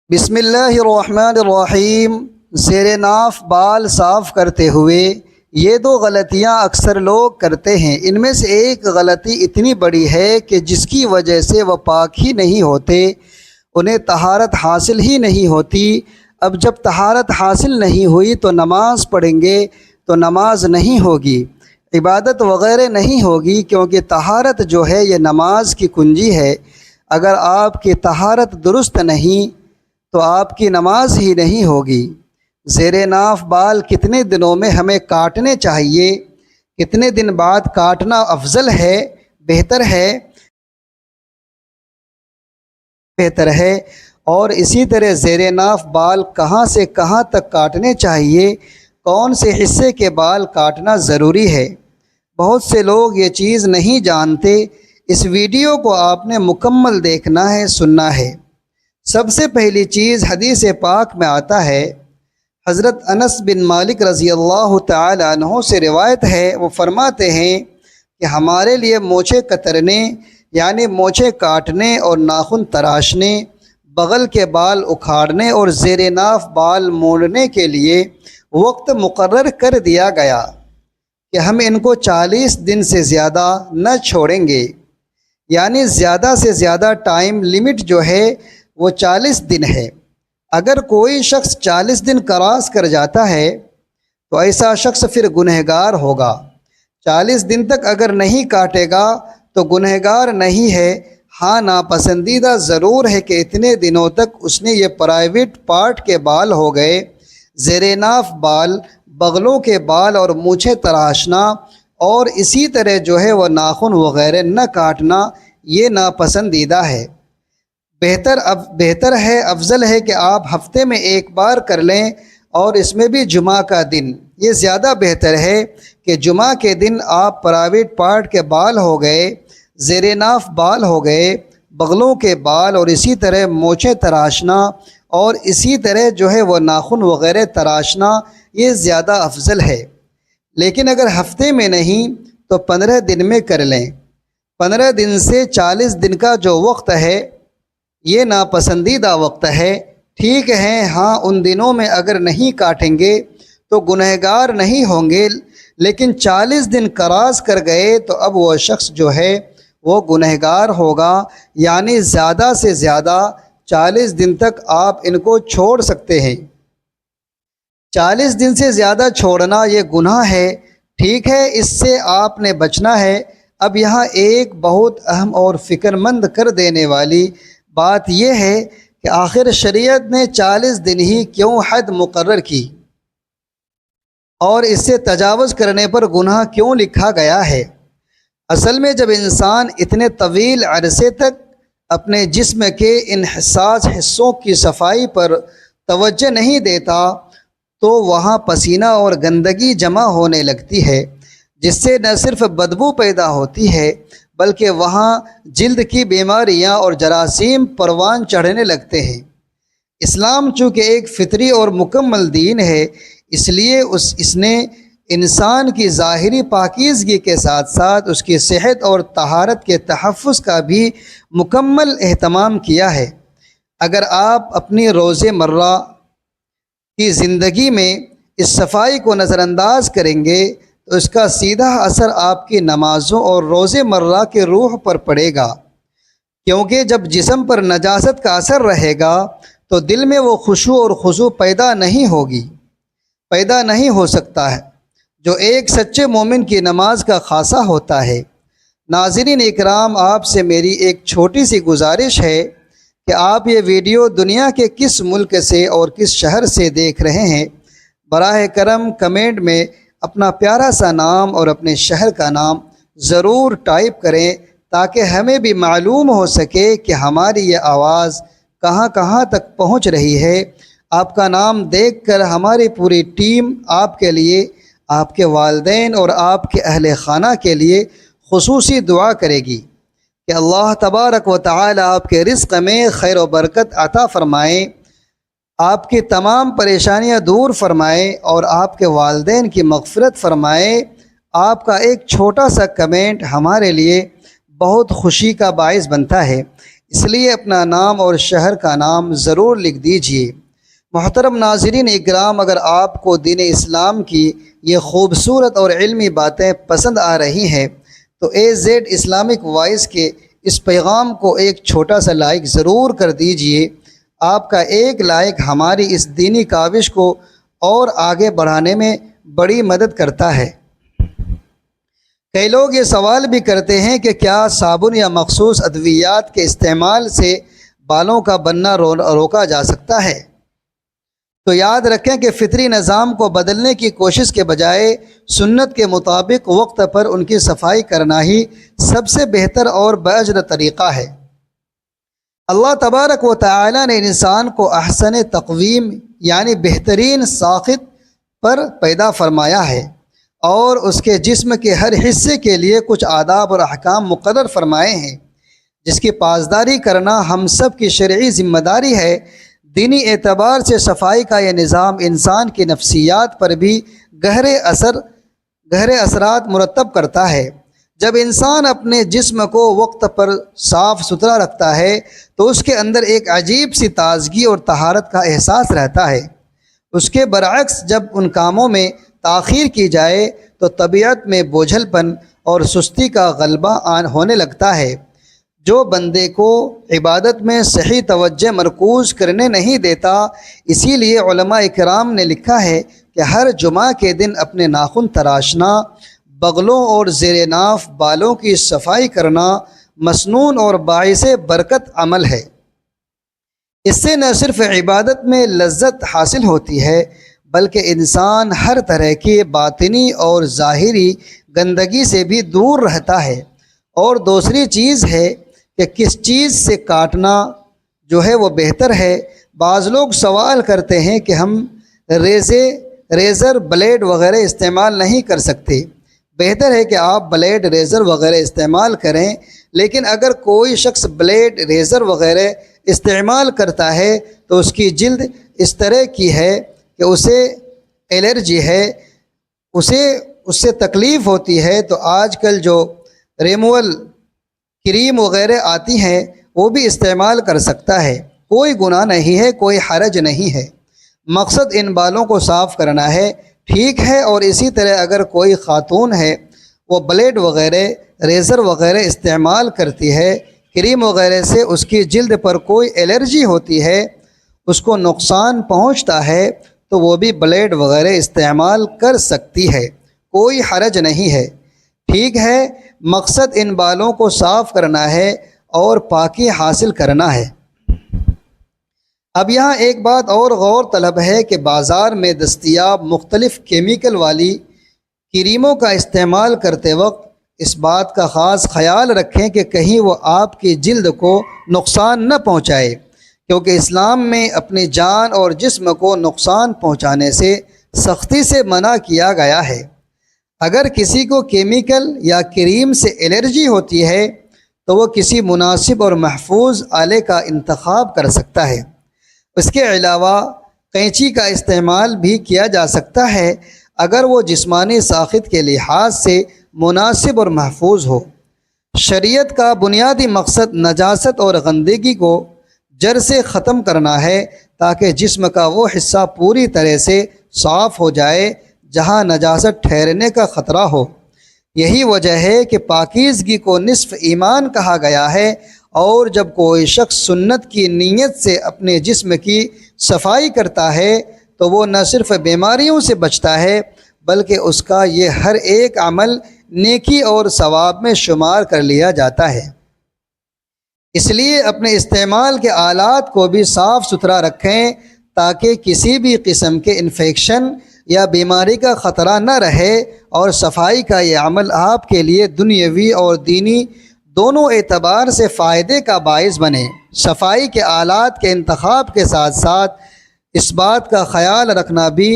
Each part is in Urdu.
بسم اللہ الرحمن الرحیم۔ زیر ناف بال صاف کرتے ہوئے یہ دو غلطیاں اکثر لوگ کرتے ہیں۔ ان میں سے ایک غلطی اتنی بڑی ہے کہ جس کی وجہ سے وہ پاک ہی نہیں ہوتے، انہیں طہارت حاصل ہی نہیں ہوتی۔ اب جب طہارت حاصل نہیں ہوئی تو نماز پڑھیں گے تو نماز نہیں ہوگی، عبادت وغیرہ نہیں ہوگی، کیونکہ طہارت جو ہے یہ نماز کی کنجی ہے۔ اگر آپ کی طہارت درست نہیں تو آپ کی نماز ہی نہیں ہوگی۔ زیر ناف بال کتنے دنوں میں ہمیں کاٹنے چاہیے، کتنے دن بعد کاٹنا افضل ہے، بہتر ہے، اور اسی طرح زیر ناف بال کہاں سے کہاں تک کاٹنے چاہیے، کون سے حصے کے بال کاٹنا ضروری ہے۔ بہت سے لوگ یہ چیز نہیں جانتے۔ اس ویڈیو کو آپ نے مکمل دیکھنا ہے، سننا ہے۔ سب سے پہلی چیز حدیث پاک میں آتا ہے، حضرت انس بن مالک رضی اللہ تعالی عنہ سے روایت ہے، وہ فرماتے ہیں کہ ہمارے لیے مونچھیں کترنے یعنی مونچھیں کاٹنے اور ناخن تراشنے، بغل کے بال اکھاڑنے اور زیر ناف بال مونڈنے کے لیے وقت مقرر کر دیا گیا کہ ہم ان کو 40 دن سے زیادہ نہ چھوڑیں گے، یعنی زیادہ سے زیادہ ٹائم لمٹ جو ہے وہ 40 دن ہے۔ اگر کوئی شخص 40 دن کراس کر جاتا ہے تو ایسا شخص پھر گنہگار ہوگا۔ 40 دن تک اگر نہیں کاٹے گا تو گنہگار نہیں ہے، ہاں ناپسندیدہ ضرور ہے کہ اتنے دنوں تک اس نے یہ پرائیویٹ پارٹ کے بال ہو گئے، زیر ناف بال، بغلوں کے بال اور مونچھیں تراشنا، اور اسی طرح جو ہے وہ ناخن وغیرہ نہ کاٹنا، یہ ناپسندیدہ ہے۔ بہتر ہے، افضل ہے کہ آپ ہفتے میں ایک بار کر لیں، اور اس میں بھی جمعہ کا دن۔ یہ زیادہ بہتر ہے کہ جمعہ کے دن آپ پرائیویٹ پارٹ کے بال ہو گئے، زیر ناف بال ہو گئے، بغلوں کے بال، اور اسی طرح مونچھیں تراشنا، اور اسی طرح جو ہے وہ ناخن وغیرہ تراشنا، یہ زیادہ افضل ہے۔ لیکن اگر ہفتے میں نہیں تو 15 دن میں کر لیں۔ 15 دن سے 40 دن کا جو وقت ہے یہ ناپسندیدہ وقت ہے۔ ٹھیک ہے، ہاں ان دنوں میں اگر نہیں کاٹیں گے تو گنہگار نہیں ہوں گے، لیکن 40 دن کراس کر گئے تو اب وہ شخص جو ہے وہ گنہگار ہوگا، یعنی زیادہ سے زیادہ 40 دن تک آپ ان کو چھوڑ سکتے ہیں۔ 40 دن سے زیادہ چھوڑنا یہ گناہ ہے، ٹھیک ہے، اس سے آپ نے بچنا ہے۔ اب یہاں ایک بہت اہم اور فکر مند کر دینے والی بات یہ ہے کہ آخر شریعت نے 40 دن ہی کیوں حد مقرر کی، اور اس سے تجاوز کرنے پر گناہ کیوں لکھا گیا ہے۔ اصل میں جب انسان اتنے طویل عرصے تک اپنے جسم کے ان حساس حصوں کی صفائی پر توجہ نہیں دیتا تو وہاں پسینہ اور گندگی جمع ہونے لگتی ہے، جس سے نہ صرف بدبو پیدا ہوتی ہے بلکہ وہاں جلد کی بیماریاں اور جراثیم پروان چڑھنے لگتے ہیں۔ اسلام چونکہ ایک فطری اور مکمل دین ہے، اس لیے اس نے انسان کی ظاہری پاکیزگی کے ساتھ ساتھ اس کی صحت اور طہارت کے تحفظ کا بھی مکمل اہتمام کیا ہے۔ اگر آپ اپنی روزمرہ کی زندگی میں اس صفائی کو نظر انداز کریں گے تو اس کا سیدھا اثر آپ کی نمازوں اور روزمرہ کے روح پر پڑے گا، کیونکہ جب جسم پر نجاست کا اثر رہے گا تو دل میں وہ خشوع اور خضوع پیدا نہیں ہو سکتا ہے جو ایک سچے مومن کی نماز کا خاصہ ہوتا ہے۔ ناظرین اکرام، آپ سے میری ایک چھوٹی سی گزارش ہے کہ آپ یہ ویڈیو دنیا کے کس ملک سے اور کس شہر سے دیکھ رہے ہیں، براہ کرم کمنٹ میں اپنا پیارا سا نام اور اپنے شہر کا نام ضرور ٹائپ کریں، تاکہ ہمیں بھی معلوم ہو سکے کہ ہماری یہ آواز کہاں کہاں تک پہنچ رہی ہے۔ آپ کا نام دیکھ کر ہماری پوری ٹیم آپ کے لیے، آپ کے والدین اور آپ کے اہل خانہ کے لیے خصوصی دعا کرے گی کہ اللہ تبارک و تعالی آپ کے رزق میں خیر و برکت عطا فرمائے، آپ کی تمام پریشانیاں دور فرمائے اور آپ کے والدین کی مغفرت فرمائے۔ آپ کا ایک چھوٹا سا کمنٹ ہمارے لیے بہت خوشی کا باعث بنتا ہے۔ اس لیے اپنا نام اور شہر کا نام ضرور لکھ دیجیے۔ محترم ناظرین اکرام، اگر آپ کو دین اسلام کی یہ خوبصورت اور علمی باتیں پسند آ رہی ہیں تو AZ اسلامک وائس کے اس پیغام کو ایک چھوٹا سا لائک ضرور کر دیجیے۔ آپ کا ایک لائک ہماری اس دینی کاوش کو اور آگے بڑھانے میں بڑی مدد کرتا ہے۔ کئی لوگ یہ سوال بھی کرتے ہیں کہ کیا صابن یا مخصوص ادویات کے استعمال سے بالوں کا بننا روکا جا سکتا ہے؟ تو یاد رکھیں کہ فطری نظام کو بدلنے کی کوشش کے بجائے سنت کے مطابق وقت پر ان کی صفائی کرنا ہی سب سے بہتر اور بااجر طریقہ ہے۔ اللہ تبارک و تعالی نے انسان کو احسن تقویم یعنی بہترین ساخت پر پیدا فرمایا ہے اور اس کے جسم کے ہر حصے کے لیے کچھ آداب اور احکام مقرر فرمائے ہیں، جس کی پاسداری کرنا ہم سب کی شرعی ذمہ داری ہے۔ دینی اعتبار سے صفائی کا یہ نظام انسان کی نفسیات پر بھی گہرے اثرات مرتب کرتا ہے۔ جب انسان اپنے جسم کو وقت پر صاف ستھرا رکھتا ہے تو اس کے اندر ایک عجیب سی تازگی اور طہارت کا احساس رہتا ہے۔ اس کے برعکس جب ان کاموں میں تاخیر کی جائے تو طبیعت میں بوجھل پن اور سستی کا غلبہ ہونے لگتا ہے، جو بندے کو عبادت میں صحیح توجہ مرکوز کرنے نہیں دیتا۔ اسی لیے علماء کرام نے لکھا ہے کہ ہر جمعہ کے دن اپنے ناخن تراشنا، بغلوں اور زیر ناف بالوں کی صفائی کرنا مسنون اور باعث برکت عمل ہے۔ اس سے نہ صرف عبادت میں لذت حاصل ہوتی ہے بلکہ انسان ہر طرح کی باطنی اور ظاہری گندگی سے بھی دور رہتا ہے۔ اور دوسری چیز ہے کہ کس چیز سے کاٹنا جو ہے وہ بہتر ہے۔ بعض لوگ سوال کرتے ہیں کہ ہم ریزر بلیڈ وغیرہ استعمال نہیں کر سکتے۔ بہتر ہے کہ آپ بلیڈ ریزر وغیرہ استعمال کریں، لیکن اگر کوئی شخص بلیڈ ریزر وغیرہ استعمال کرتا ہے تو اس کی جلد اس طرح کی ہے کہ اسے الرجی ہے، اس سے تکلیف ہوتی ہے، تو آج کل جو ریموول کریم وغیرہ آتی ہیں وہ بھی استعمال کر سکتا ہے۔ کوئی گناہ نہیں ہے، کوئی حرج نہیں ہے، مقصد ان بالوں کو صاف کرنا ہے، ٹھیک ہے۔ اور اسی طرح اگر کوئی خاتون ہے وہ بلیڈ وغیرہ ریزر وغیرہ استعمال کرتی ہے، کریم وغیرہ سے اس کی جلد پر کوئی الرجی ہوتی ہے، اس کو نقصان پہنچتا ہے، تو وہ بھی بلیڈ وغیرہ استعمال کر سکتی ہے، کوئی حرج نہیں ہے، ٹھیک ہے۔ مقصد ان بالوں کو صاف کرنا ہے اور پاکی حاصل کرنا ہے۔ اب یہاں ایک بات اور غور طلب ہے کہ بازار میں دستیاب مختلف کیمیکل والی کریموں کا استعمال کرتے وقت اس بات کا خاص خیال رکھیں کہ کہیں وہ آپ کی جلد کو نقصان نہ پہنچائے، کیونکہ اسلام میں اپنی جان اور جسم کو نقصان پہنچانے سے سختی سے منع کیا گیا ہے۔ اگر کسی کو کیمیکل یا کریم سے الرجی ہوتی ہے تو وہ کسی مناسب اور محفوظ آلے کا انتخاب کر سکتا ہے۔ اس کے علاوہ قینچی کا استعمال بھی کیا جا سکتا ہے اگر وہ جسمانی ساخت کے لحاظ سے مناسب اور محفوظ ہو۔ شریعت کا بنیادی مقصد نجاست اور گندگی کو جڑ سے ختم کرنا ہے تاکہ جسم کا وہ حصہ پوری طرح سے صاف ہو جائے جہاں نجاست ٹھہرنے کا خطرہ ہو۔ یہی وجہ ہے کہ پاکیزگی کو نصف ایمان کہا گیا ہے، اور جب کوئی شخص سنت کی نیت سے اپنے جسم کی صفائی کرتا ہے تو وہ نہ صرف بیماریوں سے بچتا ہے بلکہ اس کا یہ ہر ایک عمل نیکی اور ثواب میں شمار کر لیا جاتا ہے۔ اس لیے اپنے استعمال کے آلات کو بھی صاف ستھرا رکھیں تاکہ کسی بھی قسم کے انفیکشن یا بیماری کا خطرہ نہ رہے، اور صفائی کا یہ عمل آپ کے لیے دنیاوی اور دینی دونوں اعتبار سے فائدے کا باعث بنے۔ صفائی کے آلات کے انتخاب کے ساتھ ساتھ اس بات کا خیال رکھنا بھی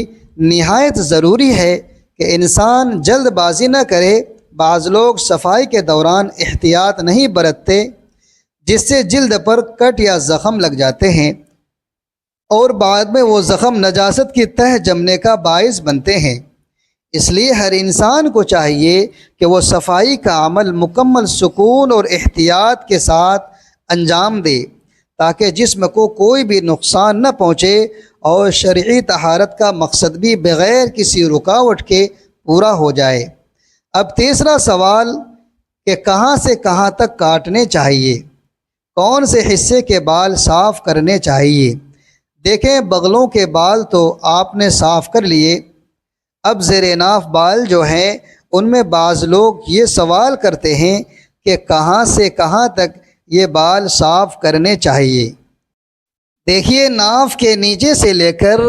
نہایت ضروری ہے کہ انسان جلد بازی نہ کرے۔ بعض لوگ صفائی کے دوران احتیاط نہیں برتتے جس سے جلد پر کٹ یا زخم لگ جاتے ہیں، اور بعد میں وہ زخم نجاست کی تہ جمنے کا باعث بنتے ہیں۔ اس لیے ہر انسان کو چاہیے کہ وہ صفائی کا عمل مکمل سکون اور احتیاط کے ساتھ انجام دے تاکہ جسم کو کوئی بھی نقصان نہ پہنچے اور شرعی طہارت کا مقصد بھی بغیر کسی رکاوٹ کے پورا ہو جائے۔ اب تیسرا سوال کہ کہاں سے کہاں تک کاٹنے چاہیے، کون سے حصے کے بال صاف کرنے چاہیے؟ دیکھیں، بغلوں کے بال تو آپ نے صاف کر لیے، اب زیر ناف بال جو ہیں ان میں بعض لوگ یہ سوال کرتے ہیں کہ کہاں سے کہاں تک یہ بال صاف کرنے چاہیے۔ دیکھیے، ناف کے نیچے سے لے کر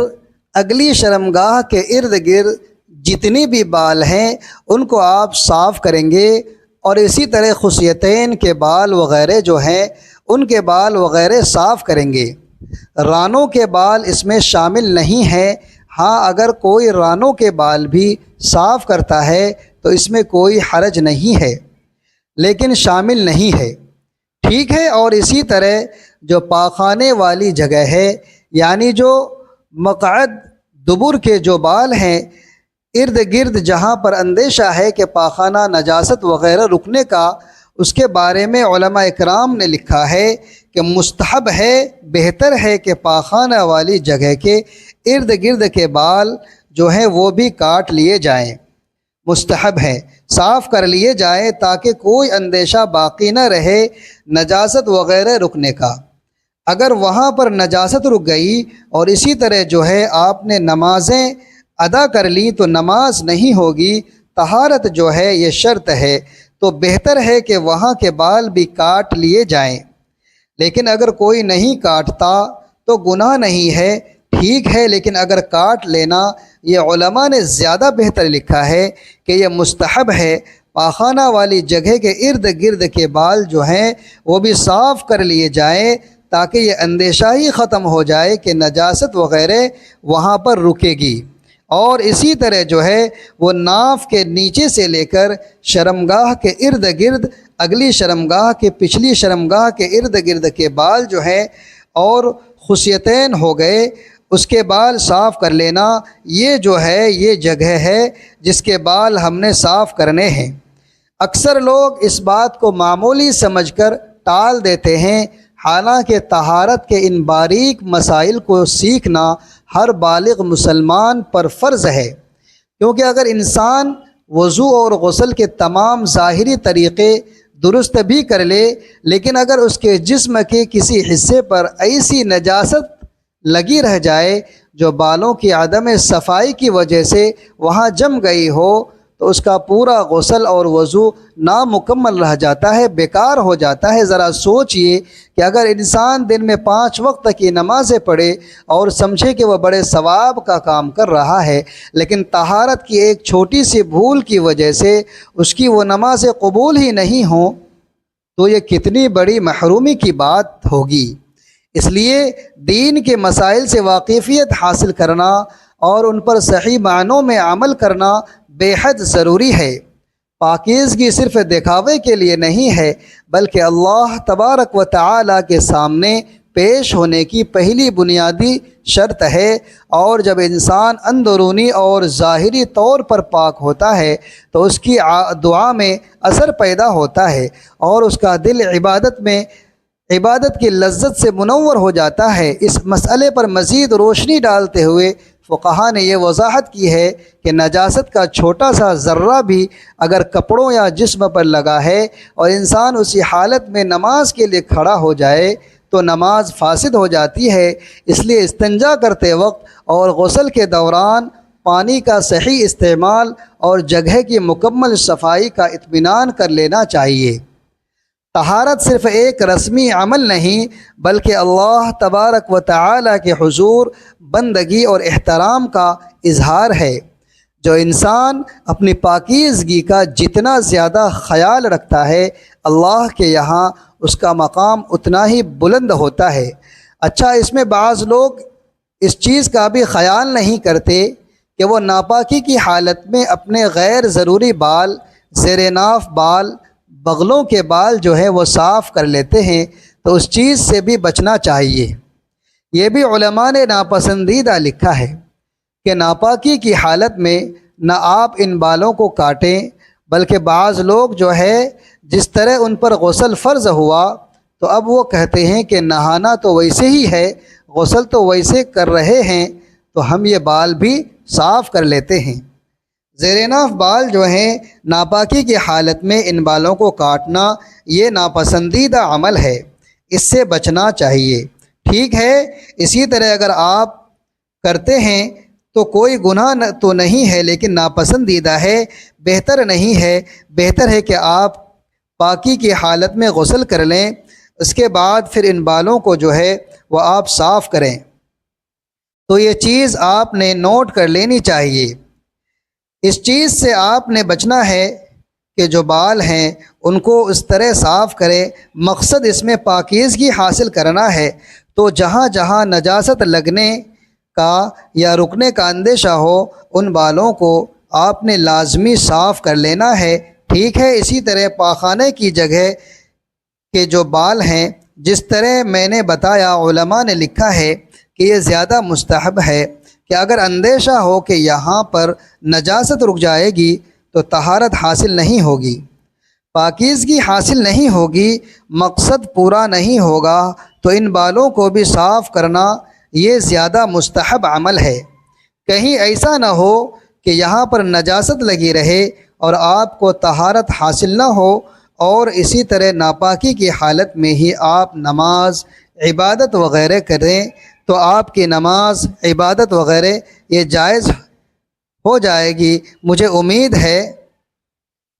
اگلی شرمگاہ کے ارد گرد جتنی بھی بال ہیں ان کو آپ صاف کریں گے، اور اسی طرح خصیتین کے بال وغیرہ جو ہیں ان کے بال وغیرہ صاف کریں گے۔ رانوں کے بال اس میں شامل نہیں ہیں، ہاں اگر کوئی رانوں کے بال بھی صاف کرتا ہے تو اس میں کوئی حرج نہیں ہے، لیکن شامل نہیں ہے، ٹھیک ہے۔ اور اسی طرح جو پاخانے والی جگہ ہے، یعنی جو مقعد دبر کے جو بال ہیں، ارد گرد جہاں پر اندیشہ ہے کہ پاخانہ نجاست وغیرہ رکنے کا، اس کے بارے میں علماء اکرام نے لکھا ہے کہ مستحب ہے، بہتر ہے کہ پاخانہ والی جگہ کے ارد گرد کے بال جو ہیں وہ بھی کاٹ لیے جائیں، مستحب ہے، صاف کر لیے جائیں تاکہ کوئی اندیشہ باقی نہ رہے نجاست وغیرہ رکنے کا۔ اگر وہاں پر نجاست رک گئی اور اسی طرح جو ہے آپ نے نمازیں ادا کر لی تو نماز نہیں ہوگی، طہارت جو ہے یہ شرط ہے، تو بہتر ہے کہ وہاں کے بال بھی کاٹ لیے جائیں۔ لیکن اگر کوئی نہیں کاٹتا تو گناہ نہیں ہے، ٹھیک ہے، لیکن اگر کاٹ لینا، یہ علماء نے زیادہ بہتر لکھا ہے کہ یہ مستحب ہے، پاخانہ والی جگہ کے ارد گرد کے بال جو ہیں وہ بھی صاف کر لیے جائیں تاکہ یہ اندیشہ ہی ختم ہو جائے کہ نجاست وغیرہ وہاں پر رکے گی۔ اور اسی طرح جو ہے وہ ناف کے نیچے سے لے کر شرمگاہ کے ارد گرد، اگلی شرمگاہ کے پچھلی شرمگاہ کے ارد گرد کے بال جو ہیں اور خصیتین ہو گئے، اس کے بال صاف کر لینا، یہ جو ہے یہ جگہ ہے جس کے بال ہم نے صاف کرنے ہیں۔ اکثر لوگ اس بات کو معمولی سمجھ کر ٹال دیتے ہیں، حالانکہ طہارت کے ان باریک مسائل کو سیکھنا ہر بالغ مسلمان پر فرض ہے، کیونکہ اگر انسان وضو اور غسل کے تمام ظاہری طریقے درست بھی کر لے، لیکن اگر اس کے جسم کے کسی حصے پر ایسی نجاست لگی رہ جائے جو بالوں کی عدم صفائی کی وجہ سے وہاں جم گئی ہو، تو اس کا پورا غسل اور وضو نامکمل رہ جاتا ہے، بیکار ہو جاتا ہے۔ ذرا سوچئے کہ اگر انسان دن میں 5 وقت کی نمازیں پڑھے اور سمجھے کہ وہ بڑے ثواب کا کام کر رہا ہے، لیکن طہارت کی ایک چھوٹی سی بھول کی وجہ سے اس کی وہ نمازیں قبول ہی نہیں ہوں، تو یہ کتنی بڑی محرومی کی بات ہوگی۔ اس لیے دین کے مسائل سے واقفیت حاصل کرنا اور ان پر صحیح معنوں میں عمل کرنا بے حد ضروری ہے۔ پاکیزگی صرف دکھاوے کے لیے نہیں ہے، بلکہ اللہ تبارک و تعالی کے سامنے پیش ہونے کی پہلی بنیادی شرط ہے، اور جب انسان اندرونی اور ظاہری طور پر پاک ہوتا ہے تو اس کی دعا میں اثر پیدا ہوتا ہے اور اس کا دل عبادت کی لذت سے منور ہو جاتا ہے۔ اس مسئلے پر مزید روشنی ڈالتے ہوئے فقہا نے یہ وضاحت کی ہے کہ نجاست کا چھوٹا سا ذرہ بھی اگر کپڑوں یا جسم پر لگا ہے اور انسان اسی حالت میں نماز کے لیے کھڑا ہو جائے تو نماز فاسد ہو جاتی ہے۔ اس لیے استنجا کرتے وقت اور غسل کے دوران پانی کا صحیح استعمال اور جگہ کی مکمل صفائی کا اطمینان کر لینا چاہیے۔ طہارت صرف ایک رسمی عمل نہیں، بلکہ اللہ تبارک و تعالی کے حضور بندگی اور احترام کا اظہار ہے۔ جو انسان اپنی پاکیزگی کا جتنا زیادہ خیال رکھتا ہے، اللہ کے یہاں اس کا مقام اتنا ہی بلند ہوتا ہے۔ اچھا، اس میں بعض لوگ اس چیز کا بھی خیال نہیں کرتے کہ وہ ناپاکی کی حالت میں اپنے غیر ضروری بال، زیر ناف بال، بغلوں کے بال جو ہے وہ صاف کر لیتے ہیں، تو اس چیز سے بھی بچنا چاہیے۔ یہ بھی علماء نے ناپسندیدہ لکھا ہے کہ ناپاکی کی حالت میں نہ آپ ان بالوں کو کاٹیں، بلکہ بعض لوگ جو ہے جس طرح ان پر غسل فرض ہوا تو اب وہ کہتے ہیں کہ نہانا تو ویسے ہی ہے، غسل تو ویسے کر رہے ہیں، تو ہم یہ بال بھی صاف کر لیتے ہیں۔ زیر ناف بال جو ہیں ناپاکی کی حالت میں ان بالوں کو کاٹنا یہ ناپسندیدہ عمل ہے، اس سے بچنا چاہیے۔ ٹھیک ہے، اسی طرح اگر آپ کرتے ہیں تو کوئی گناہ تو نہیں ہے، لیکن ناپسندیدہ ہے، بہتر نہیں ہے۔ بہتر ہے کہ آپ پاکی کی حالت میں غسل کر لیں، اس کے بعد پھر ان بالوں کو جو ہے وہ آپ صاف کریں۔ تو یہ چیز آپ نے نوٹ کر لینی چاہیے۔ اس چیز سے آپ نے بچنا ہے کہ جو بال ہیں ان کو اس طرح صاف کرے، مقصد اس میں پاکیزگی حاصل کرنا ہے۔ تو جہاں جہاں نجاست لگنے کا یا رکنے کا اندیشہ ہو ان بالوں کو آپ نے لازمی صاف کر لینا ہے۔ ٹھیک ہے، اسی طرح پاخانے کی جگہ کے جو بال ہیں، جس طرح میں نے بتایا، علماء نے لکھا ہے کہ یہ زیادہ مستحب ہے کہ اگر اندیشہ ہو کہ یہاں پر نجاست رک جائے گی تو طہارت حاصل نہیں ہوگی، پاکیزگی حاصل نہیں ہوگی، مقصد پورا نہیں ہوگا، تو ان بالوں کو بھی صاف کرنا یہ زیادہ مستحب عمل ہے۔ کہیں ایسا نہ ہو کہ یہاں پر نجاست لگی رہے اور آپ کو طہارت حاصل نہ ہو، اور اسی طرح ناپاکی کی حالت میں ہی آپ نماز عبادت وغیرہ کریں تو آپ کی نماز عبادت وغیرہ یہ جائز ہو جائے گی۔ مجھے امید ہے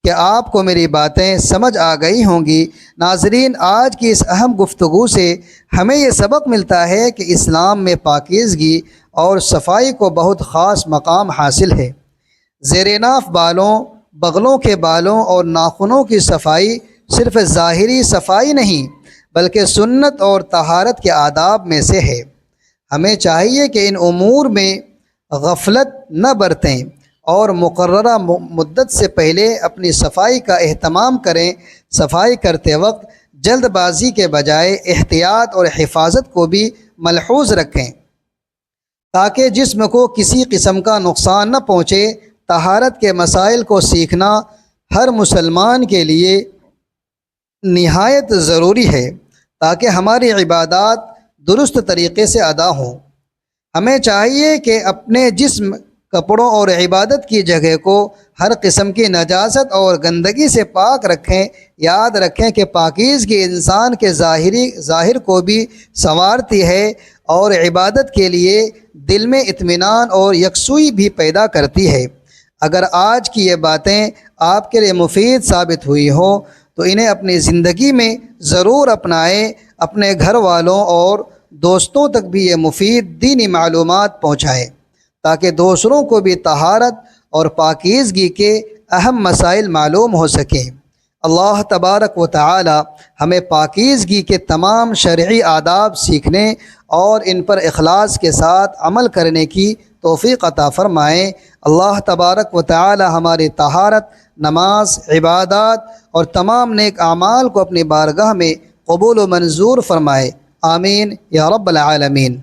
کہ آپ کو میری باتیں سمجھ آ گئی ہوں گی۔ ناظرین، آج کی اس اہم گفتگو سے ہمیں یہ سبق ملتا ہے کہ اسلام میں پاکیزگی اور صفائی کو بہت خاص مقام حاصل ہے۔ زیر ناف بالوں، بغلوں کے بالوں اور ناخنوں کی صفائی صرف ظاہری صفائی نہیں بلکہ سنت اور طہارت کے آداب میں سے ہے۔ ہمیں چاہیے کہ ان امور میں غفلت نہ برتیں اور مقررہ مدت سے پہلے اپنی صفائی کا اہتمام کریں۔ صفائی کرتے وقت جلد بازی کے بجائے احتیاط اور حفاظت کو بھی ملحوظ رکھیں تاکہ جسم کو کسی قسم کا نقصان نہ پہنچے۔ طہارت کے مسائل کو سیکھنا ہر مسلمان کے لیے نہایت ضروری ہے تاکہ ہماری عبادات درست طریقے سے ادا ہوں۔ ہمیں چاہیے کہ اپنے جسم، کپڑوں اور عبادت کی جگہ کو ہر قسم کی نجاست اور گندگی سے پاک رکھیں۔ یاد رکھیں کہ پاکیزگی انسان کے ظاہر کو بھی سنوارتی ہے اور عبادت کے لیے دل میں اطمینان اور یکسوئی بھی پیدا کرتی ہے۔ اگر آج کی یہ باتیں آپ کے لیے مفید ثابت ہوئی ہوں تو انہیں اپنی زندگی میں ضرور اپنائیں، اپنے گھر والوں اور دوستوں تک بھی یہ مفید دینی معلومات پہنچائیں تاکہ دوسروں کو بھی طہارت اور پاکیزگی کے اہم مسائل معلوم ہو سکیں۔ اللہ تبارک و تعالی ہمیں پاکیزگی کے تمام شرعی آداب سیکھنے اور ان پر اخلاص کے ساتھ عمل کرنے کی توفیق عطا فرمائیں۔ اللہ تبارک و تعالی ہماری طہارت، نماز، عبادات اور تمام نیک اعمال کو اپنی بارگاہ میں قبول و منظور فرمائے۔ آمین یا رب العالمین۔